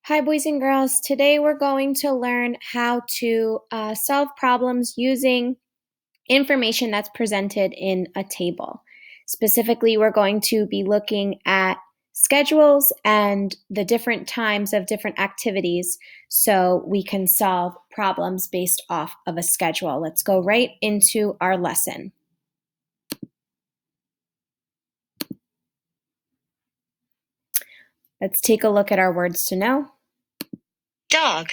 Hi, boys and girls. Today we're going to learn how to solve problems using information that's presented in a table. Specifically, we're going to be looking at schedules and the different times of different activities so we can solve problems based off of a schedule. Let's go right into our lesson. Let's take a look at our words to know. Dog.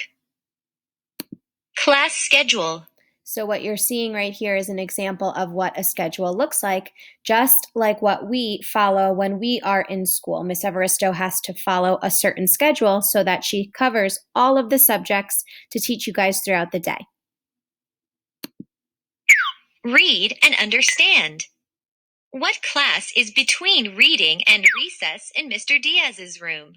Class schedule. So what you're seeing right here is an example of what a schedule looks like, just like what we follow when we are in school. Miss Evaristo has to follow a certain schedule so that she covers all of the subjects to teach you guys throughout the day. Read and understand. What class is between reading and recess in Mr. Diaz's room?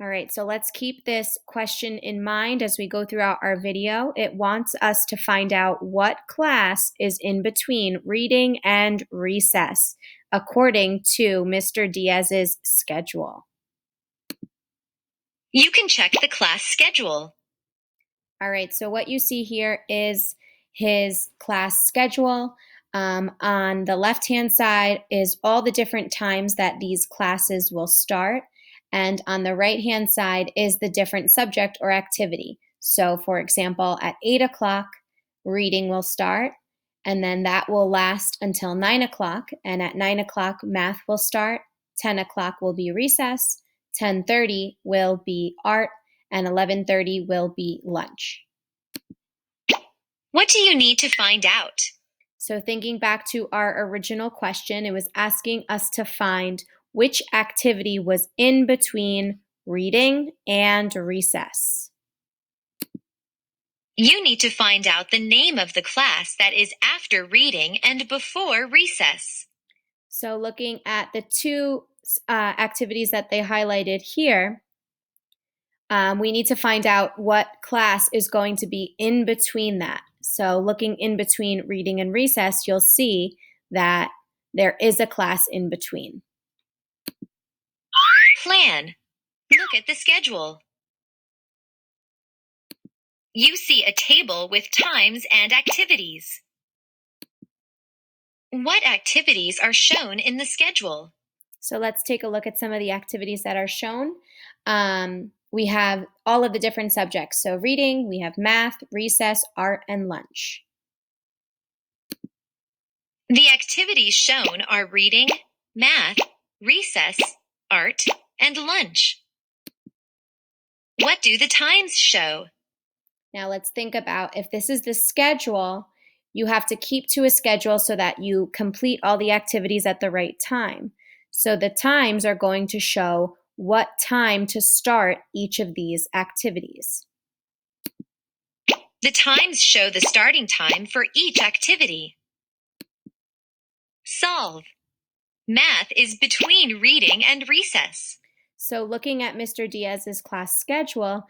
All right, so let's keep this question in mind as we go throughout our video. It wants us to find out what class is in between reading and recess, according to Mr. Diaz's schedule. You can check the class schedule. All right, so what you see here is his class schedule. On the left-hand side is all the different times that these classes will start. And on the right-hand side is the different subject or activity. So for example, at 8 o'clock, reading will start, and then that will last until 9 o'clock. And at 9 o'clock, math will start. 10 o'clock will be recess. 10:30 will be art, and 11:30 will be lunch. What do you need to find out? So thinking back to our original question, it was asking us to find which activity was in between reading and recess. You need to find out the name of the class that is after reading and before recess. So looking at the two activities that they highlighted here, we need to find out what class is going to be in between that. So looking in between reading and recess, you'll see that there is a class in between. Plan. Look at the schedule. You see a table with times and activities. What activities are shown in the schedule? So let's take a look at some of the activities that are shown. We have all of the different subjects. So reading, we have math, recess, art, and lunch. The activities shown are reading, math, recess, art, and lunch. What do the times show? Now let's think about if this is the schedule, you have to keep to a schedule so that you complete all the activities at the right time. So the times are going to show what time to start each of these activities. The times show the starting time for each activity. Solve. Math is between reading and recess. So looking at Mr. Diaz's class schedule,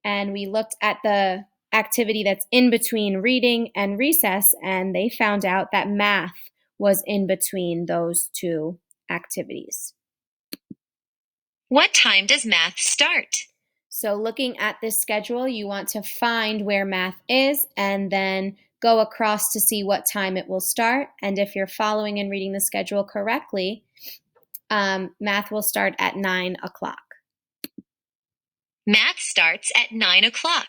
and we looked at the activity that's in between reading and recess, and they found out that math was in between those two activities. What time does math start? So looking at this schedule, you want to find where math is and then go across to see what time it will start. And if you're following and reading the schedule correctly, math will start at 9 o'clock. Math starts at 9 o'clock.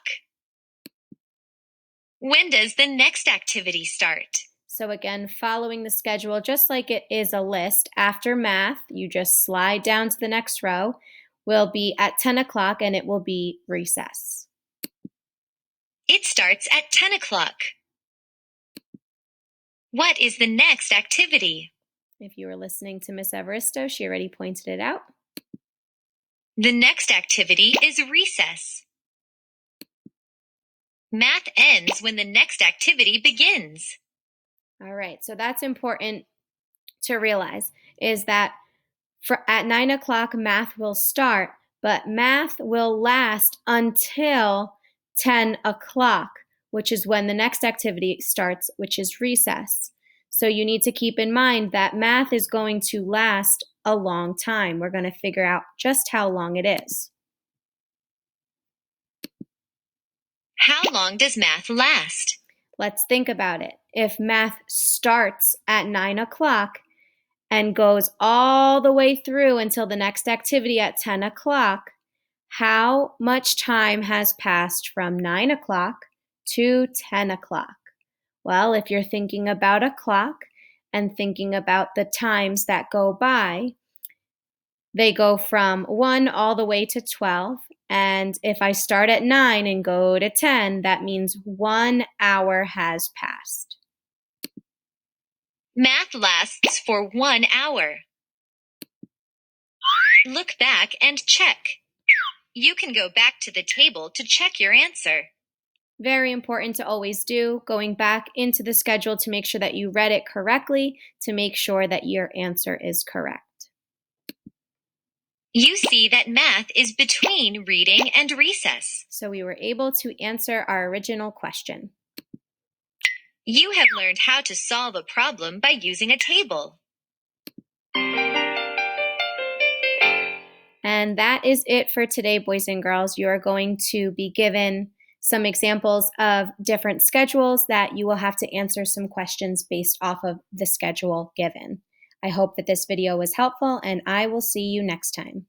When does the next activity start? So again, following the schedule, just like it is a list, after math, you just slide down to the next row, will be at 10 o'clock and it will be recess. It starts at 10 o'clock. What is the next activity? If you were listening to Miss Evaristo, she already pointed it out. The next activity is recess. Math ends when the next activity begins. All right, so that's important to realize is that at 9 o'clock, math will start, but math will last until 10 o'clock, which is when the next activity starts, which is recess. So you need to keep in mind that math is going to last a long time. We're going to figure out just how long it is. How long does math last? Let's think about it. If math starts at 9 o'clock and goes all the way through until the next activity at 10 o'clock, how much time has passed from 9 o'clock to 10 o'clock? Well, if you're thinking about a clock and thinking about the times that go by, they go from 1 all the way to 12. And if I start at 9 and go to 10, that means 1 hour has passed. Math lasts for 1 hour. Look back and check. You can go back to the table to check your answer. Very important to always do, going back into the schedule to make sure that you read it correctly, to make sure that your answer is correct. You see that math is between reading and recess. So we were able to answer our original question. You have learned how to solve a problem by using a table. And that is it for today, boys and girls. You are going to be given some examples of different schedules that you will have to answer some questions based off of the schedule given. I hope that this video was helpful, and I will see you next time.